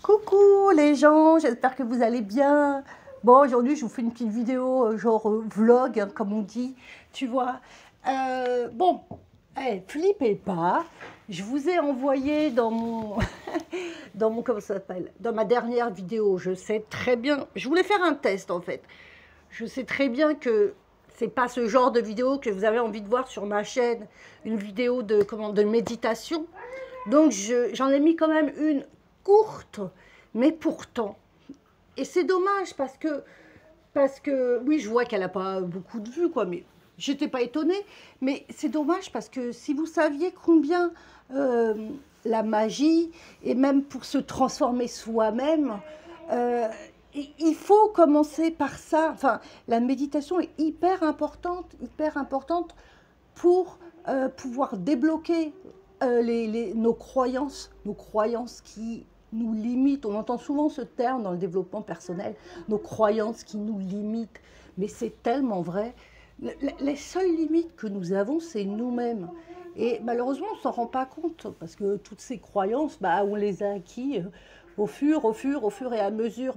Coucou les gens, j'espère que vous allez bien. Bon, aujourd'hui, je vous fais une petite vidéo, genre vlog, hein, comme on dit, tu vois. Bon, flippez pas. Je vous ai envoyé dans mon, comment ça s'appelle, dans ma dernière vidéo. Je sais très bien, je voulais faire un test en fait. Je sais très bien que c'est pas ce genre de vidéo que vous avez envie de voir sur ma chaîne, une vidéo de méditation. Donc, j'en ai mis quand même une courte, mais pourtant. Et c'est dommage parce que oui, je vois qu'elle n'a pas beaucoup de vues, quoi, mais j'étais pas étonnée. Mais c'est dommage parce que si vous saviez combien euh, la magie, et même pour se transformer soi-même, euh, il faut commencer par ça. Enfin, la méditation est hyper importante pour pouvoir débloquer nos croyances qui nous limitent. On entend souvent ce terme dans le développement personnel, nos croyances qui nous limitent. Mais c'est tellement vrai. Les seules limites que nous avons, c'est nous-mêmes. Et malheureusement, on ne s'en rend pas compte, parce que toutes ces croyances, bah, on les a acquis au fur et à mesure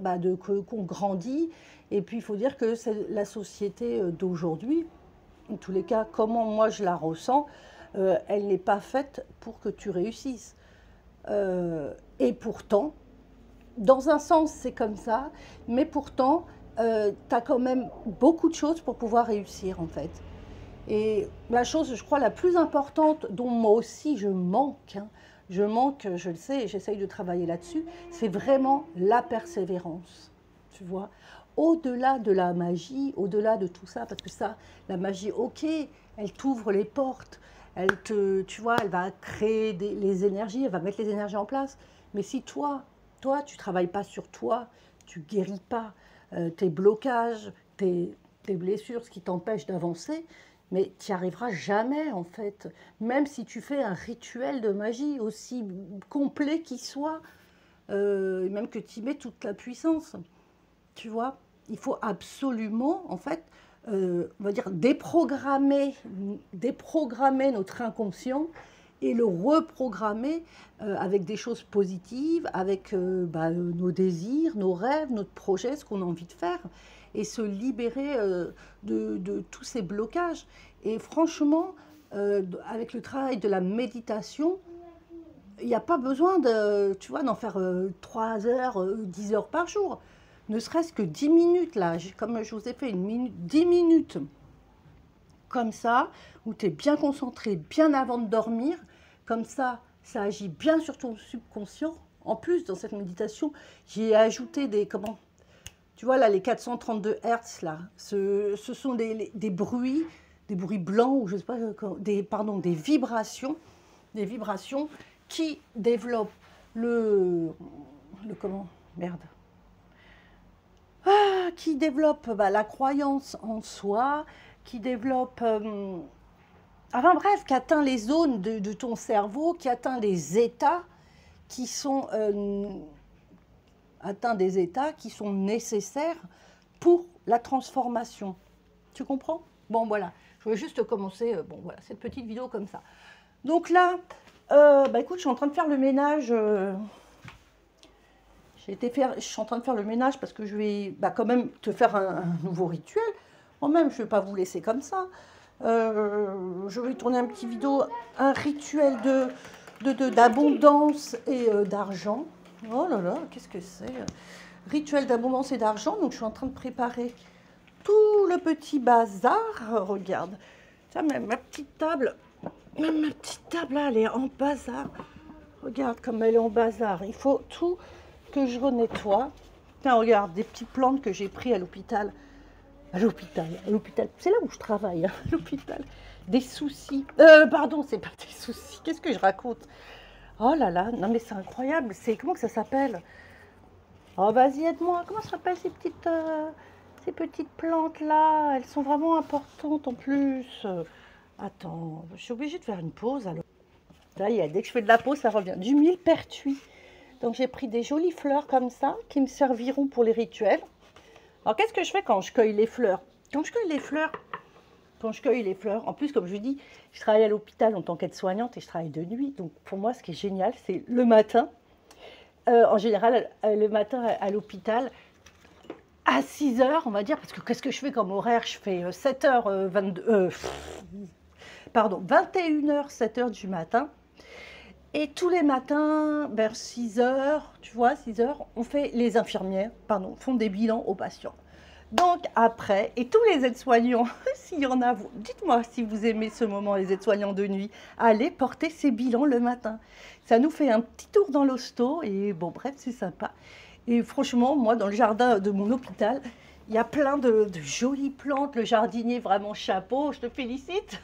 qu'on grandit. Et puis, il faut dire que c'est la société d'aujourd'hui, en tous les cas, comment moi je la ressens, elle n'est pas faite pour que tu réussisses. Et pourtant, dans un sens, c'est comme ça, mais pourtant, tu as quand même beaucoup de choses pour pouvoir réussir, en fait. Et la chose, je crois, la plus importante, dont moi aussi je manque, je le sais, et j'essaye de travailler là-dessus, c'est vraiment la persévérance, tu vois. Au-delà de la magie, au-delà de tout ça, parce que ça, la magie, ok, elle t'ouvre les portes, tu vois, elle va créer les énergies, elle va mettre les énergies en place. Mais si toi, tu travailles pas sur toi, tu guéris pas tes blocages, tes blessures, ce qui t'empêche d'avancer, mais tu n'y arriveras jamais en fait. Même si tu fais un rituel de magie, aussi complet qu'il soit, même que tu y mets toute la puissance, tu vois, il faut absolument en fait, on va dire déprogrammer notre inconscient et le reprogrammer avec des choses positives, avec nos désirs, nos rêves, notre projet, ce qu'on a envie de faire, et se libérer de tous ces blocages. Et franchement, avec le travail de la méditation, il n'y a pas besoin tu vois, d'en faire 3 heures, 10 heures par jour. Ne serait-ce que 10 minutes, là, comme je vous ai fait 10 minutes comme ça, où tu es bien concentré, bien avant de dormir. Comme ça agit bien sur ton subconscient. En plus, dans cette méditation, j'ai ajouté tu vois là, les 432 Hertz, là, ce sont des bruits blancs, ou je sais pas, des vibrations qui développent comment, merde, qui développe la croyance en soi, qui développe, enfin bref, qui atteint les zones de ton cerveau, qui atteint les états qui sont atteint des états qui sont nécessaires pour la transformation. Tu comprends? Bon, voilà. Je voulais juste commencer voilà, cette petite vidéo comme ça. Donc là, écoute, je suis en train de faire le ménage. Je suis en train de faire le ménage parce que je vais quand même te faire un nouveau rituel. Quand même, je ne vais pas vous laisser comme ça. Je vais tourner un petit vidéo, un rituel d'abondance et d'argent. Oh là là, qu'est-ce que c'est? Rituel d'abondance et d'argent. Donc, je suis en train de préparer tout le petit bazar. Regarde, ça, même ma petite table, là, elle est en bazar. Regarde comme elle est en bazar. Il faut tout que je renettoie. Tiens, regarde, des petites plantes que j'ai prises à l'hôpital. À l'hôpital, c'est là où je travaille, hein, à l'hôpital. Des soucis. Pardon, c'est pas des soucis. Qu'est-ce que je raconte? Oh là là, non mais c'est incroyable. Comment que ça s'appelle? Oh, vas-y, aide-moi. Comment ça s'appelle ces petites plantes-là? Elles sont vraiment importantes en plus. Attends, je suis obligée de faire une pause alors. Ça y est, dès que je fais de la pause, ça revient. Du millepertuis. Donc j'ai pris des jolies fleurs comme ça qui me serviront pour les rituels. Alors qu'est-ce que je fais quand je cueille les fleurs? Quand je cueille les fleurs, en plus comme je vous dis, je travaille à l'hôpital en tant qu'aide-soignante et je travaille de nuit. Donc pour moi ce qui est génial, c'est le matin, en général, le matin à l'hôpital, à 6 heures, on va dire, parce que qu'est-ce que je fais comme horaire? Je fais 7h22, pardon, 21h, 7h du matin. Et tous les matins, vers 6 heures, tu vois, 6 heures, les infirmières, pardon, font des bilans aux patients. Donc après, et tous les aides-soignants, s'il y en a, dites-moi si vous aimez ce moment, les aides-soignants de nuit, allez porter ces bilans le matin. Ça nous fait un petit tour dans l'hosto et bon, bref, c'est sympa. Et franchement, moi, dans le jardin de mon hôpital, il y a plein de jolies plantes. Le jardinier, vraiment chapeau, je te félicite.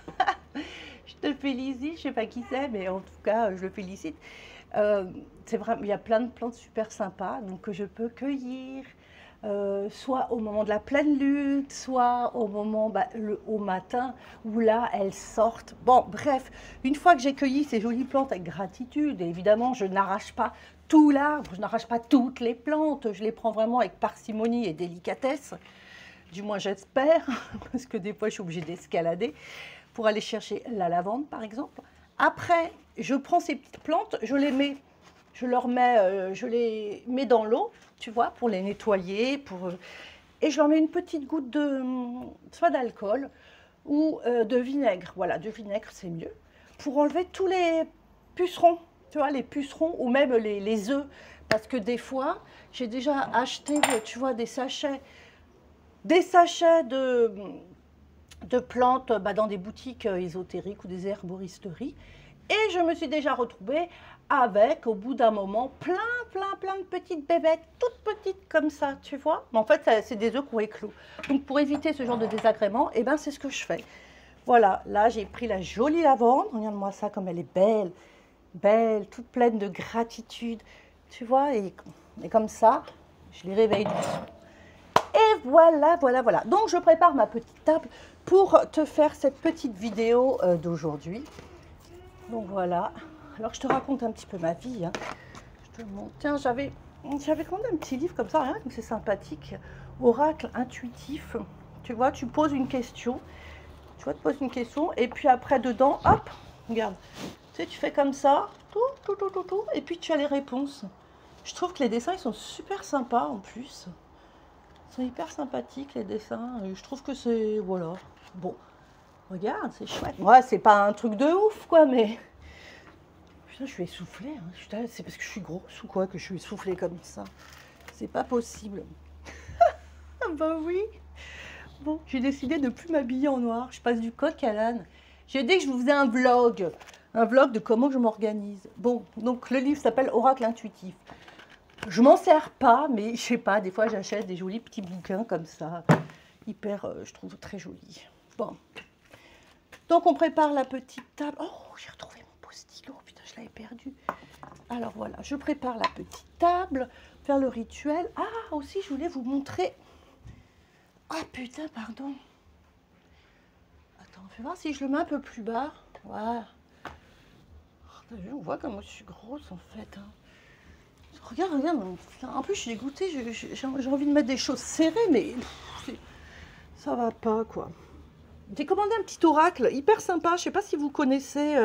Je te félicite, je ne sais pas qui c'est, mais en tout cas, je le félicite. C'est vraiment, il y a plein de plantes super sympas, donc que je peux cueillir. Soit au moment de la pleine lune, soit au moment, au matin, où là, elles sortent. Bon, bref, une fois que j'ai cueilli ces jolies plantes avec gratitude, et évidemment, je n'arrache pas tout l'arbre, je n'arrache pas toutes les plantes, je les prends vraiment avec parcimonie et délicatesse, du moins j'espère, parce que des fois, je suis obligée d'escalader pour aller chercher la lavande, par exemple. Après, je prends ces petites plantes, je les mets dans l'eau, tu vois, pour les nettoyer, et je leur mets une petite goutte soit d'alcool ou de vinaigre. Voilà, de vinaigre, c'est mieux. Pour enlever tous les pucerons, tu vois, les pucerons ou même les œufs. Parce que des fois, j'ai déjà acheté, tu vois, des sachets de plantes dans des boutiques ésotériques ou des herboristeries. Et je me suis déjà retrouvée avec, au bout d'un moment, plein de petites bébêtes, toutes petites comme ça, tu vois. Mais en fait, c'est des œufs qui ont éclos. Donc, pour éviter ce genre de désagrément, eh ben, c'est ce que je fais. Voilà, là, j'ai pris la jolie lavande. Regarde-moi ça, comme elle est belle, belle, toute pleine de gratitude, tu vois. Et comme ça, je les réveille doucement. Et voilà. Donc, je prépare ma petite table pour te faire cette petite vidéo d'aujourd'hui. Donc, voilà. Alors, je te raconte un petit peu ma vie. Hein. Je te montre. Tiens, j'avais commandé un petit livre comme ça, hein, c'est sympathique. Oracle intuitif. Tu vois, tu poses une question. Tu vois, tu poses une question. Et puis après, dedans, hop, regarde. Tu sais, tu fais comme ça. Tout. Et puis, tu as les réponses. Je trouve que les dessins, ils sont super sympas en plus. Ils sont hyper sympathiques, les dessins. Et je trouve que c'est... Voilà. Bon. Regarde, c'est chouette. Ouais, c'est pas un truc de ouf, quoi, mais... Putain, je suis essoufflée. Hein. C'est parce que je suis grosse ou quoi que je suis essoufflée comme ça. C'est pas possible. Bah oui. Bon, j'ai décidé de ne plus m'habiller en noir. Je passe du coq à l'âne. J'ai dit que je vous faisais un vlog de comment je m'organise. Bon, donc le livre s'appelle Oracle intuitif. Je m'en sers pas, mais je sais pas, des fois j'achète des jolis petits bouquins comme ça. Hyper, je trouve très jolis. Bon. Donc on prépare la petite table. Oh, j'ai retrouvé mon post-it. Putain, je l'avais perdu. Alors voilà, je prépare la petite table, faire le rituel. Ah, aussi, je voulais vous montrer. Ah putain, pardon. Attends, fais voir si je le mets un peu plus bas. Voilà. Oh, on voit comme je suis grosse en fait. Hein. Regarde. En plus, je suis dégoûtée. J'ai envie de mettre des choses serrées, mais ça va pas, quoi. J'ai commandé un petit oracle hyper sympa. Je sais pas si vous connaissez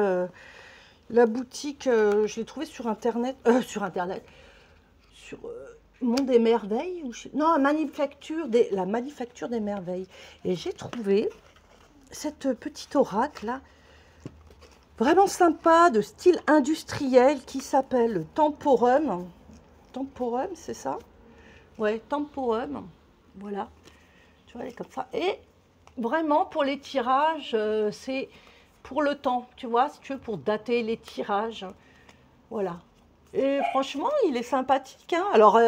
la boutique. Je l'ai trouvé sur Internet. Sur Monde des Merveilles. Non, la Manufacture des Merveilles. Et j'ai trouvé cette petite oracle là. Vraiment sympa, de style industriel, qui s'appelle Temporum. Temporum, c'est ça? Ouais, Temporum. Voilà. Tu vois, elle est comme ça. Et vraiment, pour les tirages, c'est pour le temps, tu vois, si tu veux, pour dater les tirages. Voilà. Et franchement, il est sympathique. Hein. Alors,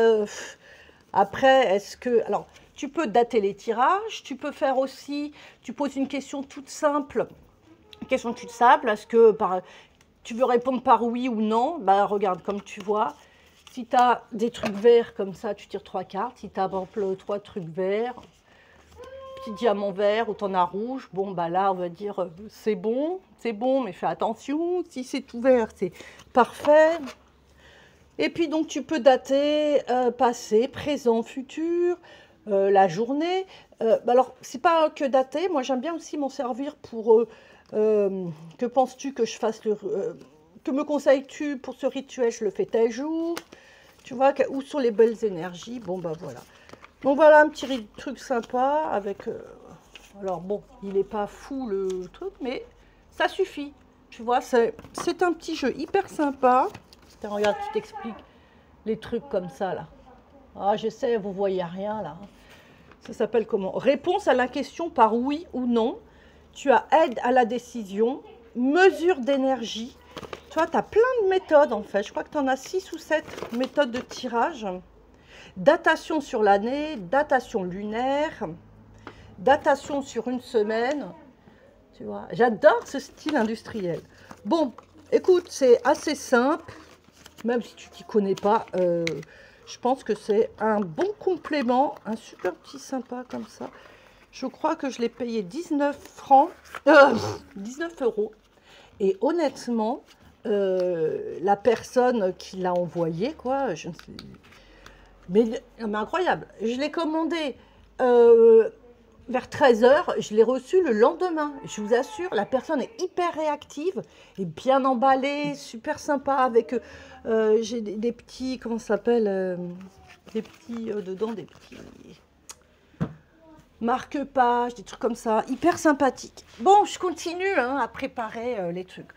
après, est-ce que... Alors, tu peux dater les tirages. Tu peux faire aussi... Tu poses une question toute simple. Question toute simple. Est-ce que tu veux répondre par oui ou non? Bah, regarde, comme tu vois. Si tu as des trucs verts comme ça, tu tires 3 cartes. Si tu as, par exemple, 3 trucs verts, petit diamant vert ou tu en as rouge, bon, bah là, on va dire c'est bon, mais fais attention. Si c'est tout vert, c'est parfait. Et puis, donc, tu peux dater passé, présent, futur, la journée. Alors, c'est pas que dater. Moi, j'aime bien aussi m'en servir pour... que penses-tu que je fasse que me conseilles-tu pour ce rituel? Je le fais tel jour. Tu vois, ou sur les belles énergies. Bon, bah voilà. Donc voilà un petit truc sympa avec... alors bon, il n'est pas fou le truc, mais ça suffit. Tu vois, c'est un petit jeu hyper sympa. Tiens, regarde, tu t'expliques les trucs comme ça, là. Ah, je sais, vous voyez rien, là. Ça s'appelle comment? Réponse à la question par oui ou non. Tu as aide à la décision, mesure d'énergie. Tu vois, tu as plein de méthodes, en fait. Je crois que tu en as 6 ou 7 méthodes de tirage. Datation sur l'année, datation lunaire, datation sur une semaine. Tu vois, j'adore ce style industriel. Bon, écoute, c'est assez simple. Même si tu t'y connais pas, je pense que c'est un bon complément, un super petit sympa comme ça. Je crois que je l'ai payé 19 francs, 19 euros. Et honnêtement, la personne qui l'a envoyé, quoi, je ne sais, mais incroyable. Je l'ai commandé vers 13 h, je l'ai reçu le lendemain. Je vous assure, la personne est hyper réactive et bien emballée, super sympa avec... j'ai des petits, comment ça s'appelle, des petits, dedans, des petits marque-pages, des trucs comme ça, hyper sympathique. Bon, je continue hein, à préparer les trucs.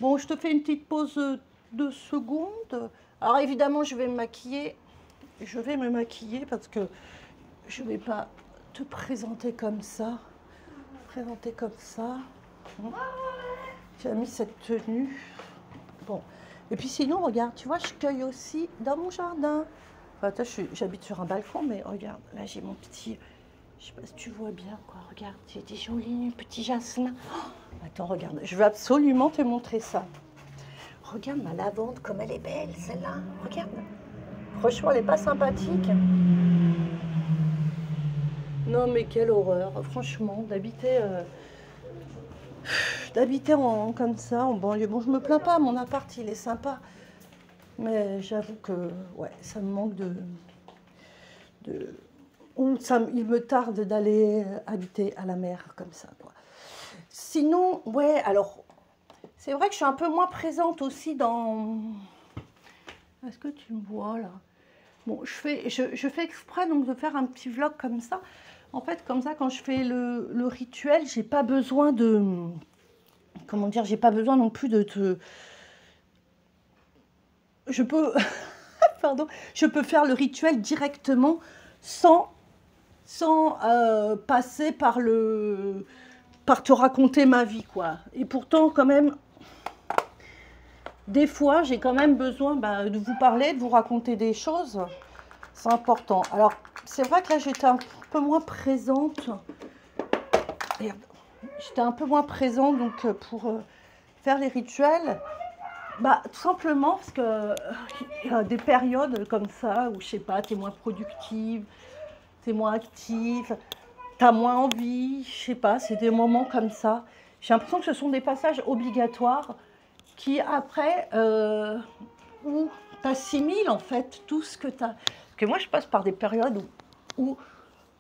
Bon, je te fais une petite pause de secondes. Alors évidemment, je vais me maquiller. Je vais me maquiller parce que je ne vais pas te présenter comme ça. Présenter comme ça. J'ai mis cette tenue. Bon. Et puis sinon, regarde, tu vois, je cueille aussi dans mon jardin. Enfin, j'habite sur un balcon, mais regarde, là j'ai mon petit... Je sais pas si tu vois bien, quoi. Regarde, j'ai des jolis petits jasmins. Oh, attends, regarde, je veux absolument te montrer ça. Regarde ma lavande, comme elle est belle, celle-là. Regarde. Franchement, elle n'est pas sympathique. Non, mais quelle horreur, franchement, d'habiter comme ça, en banlieue. Bon, je me plains pas, mon appart, il est sympa. Mais j'avoue que, ouais, ça me manque il me tarde d'aller habiter à la mer comme ça, quoi. Sinon, ouais, alors, c'est vrai que je suis un peu moins présente aussi dans... Est-ce que tu me vois, là? Bon, je fais exprès donc de faire un petit vlog comme ça. En fait, comme ça, quand je fais le rituel, j'ai pas besoin de... Comment dire? J'ai pas besoin non plus de te... Je peux... Pardon. Je peux faire le rituel directement sans passer par te raconter ma vie, quoi. Et pourtant, quand même, des fois, j'ai quand même besoin de vous parler, de vous raconter des choses. C'est important. Alors, c'est vrai que là, j'étais un peu moins présente. J'étais un peu moins présente, donc, pour faire les rituels. Tout simplement parce que y a des périodes comme ça où, je sais pas, tu es moins productive, tu es moins active, tu as moins envie, je sais pas, c'est des moments comme ça. J'ai l'impression que ce sont des passages obligatoires qui, après, où tu assimiles en fait tout ce que tu as. Parce que moi, je passe par des périodes où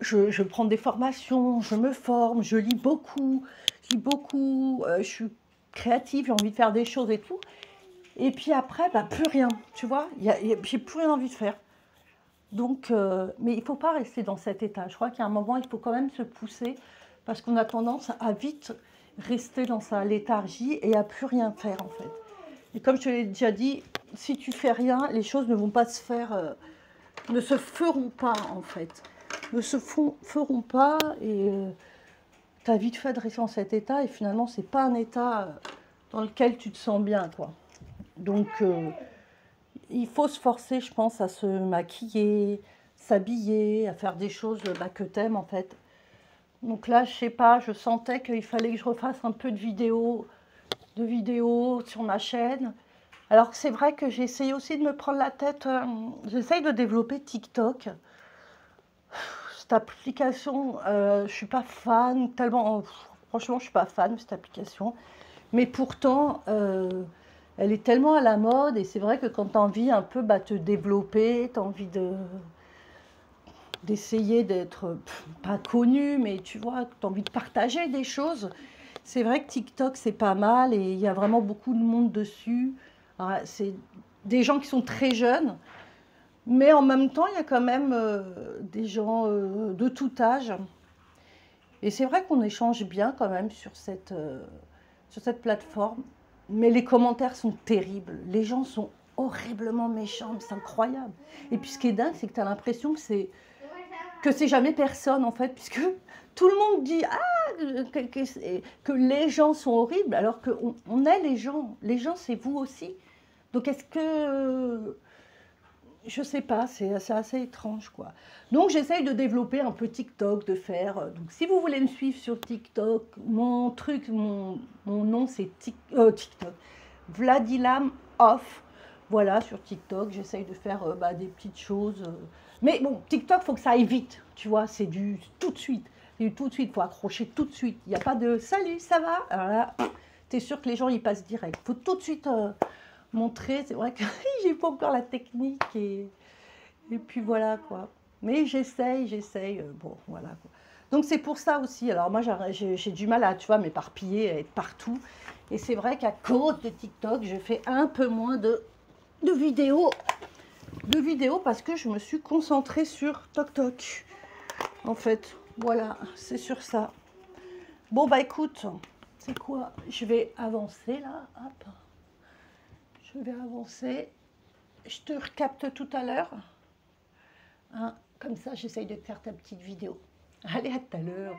je prends des formations, je me forme, je lis beaucoup, je suis créative, j'ai envie de faire des choses et tout. Et puis après, plus rien, tu vois, j'ai plus rien envie de faire. Donc, mais il ne faut pas rester dans cet état. Je crois qu'il y a un moment, il faut quand même se pousser parce qu'on a tendance à vite rester dans sa léthargie et à plus rien faire en fait. Et comme je te l'ai déjà dit, si tu fais rien, les choses ne vont pas se faire, ne se feront pas en fait. Ne se feront pas et tu as vite fait de rester dans cet état et finalement, ce n'est pas un état dans lequel tu te sens bien, quoi. Donc, il faut se forcer, je pense, à se maquiller, s'habiller, à faire des choses que tu aimes, en fait. Donc là, je sais pas, je sentais qu'il fallait que je refasse un peu de vidéos sur ma chaîne. Alors, c'est vrai que j'ai essayé aussi de me prendre la tête. J'essaye de développer TikTok. Cette application, je suis pas fan, tellement... franchement, je suis pas fan de cette application. Mais pourtant... elle est tellement à la mode et c'est vrai que quand tu as envie un peu te développer, tu as envie d'essayer d'être pas connu, mais tu vois, tu as envie de partager des choses. C'est vrai que TikTok, c'est pas mal et il y a vraiment beaucoup de monde dessus. C'est des gens qui sont très jeunes. Mais en même temps, il y a quand même des gens de tout âge. Et c'est vrai qu'on échange bien quand même sur cette plateforme. Mais les commentaires sont terribles. Les gens sont horriblement méchants. C'est incroyable. Et puis ce qui est dingue, c'est que tu as l'impression que c'est jamais personne en fait. Puisque tout le monde dit que les gens sont horribles. Alors qu'on est les gens. Les gens, c'est vous aussi. Donc est-ce que je sais pas, c'est assez étrange, quoi. Donc, j'essaye de développer un peu TikTok, de faire. Donc, si vous voulez me suivre sur TikTok, mon nom, c'est TikTok. Vladilam Off. Voilà, sur TikTok, j'essaye de faire des petites choses. Mais bon, TikTok, faut que ça aille vite, tu vois, c'est du tout de suite. C'est du tout de suite, faut accrocher tout de suite. Il n'y a pas de salut, ça va? Alors là, t'es sûr que les gens, ils passent direct. Faut tout de suite montrer. C'est vrai que j'ai pas encore la technique et puis voilà quoi. Mais j'essaye. Bon, voilà quoi. Donc c'est pour ça aussi. Alors moi j'ai du mal à, tu vois, m'éparpiller, à être partout. Et c'est vrai qu'à cause de TikTok, je fais un peu moins de vidéos. De vidéos parce que je me suis concentrée sur TokTok. En fait, voilà, c'est sur ça. Bon bah écoute, c'est quoi? Je vais avancer là. Hop. Je vais avancer. Je te recapte tout à l'heure. Hein, comme ça, j'essaye de te faire ta petite vidéo. Allez, à tout à l'heure.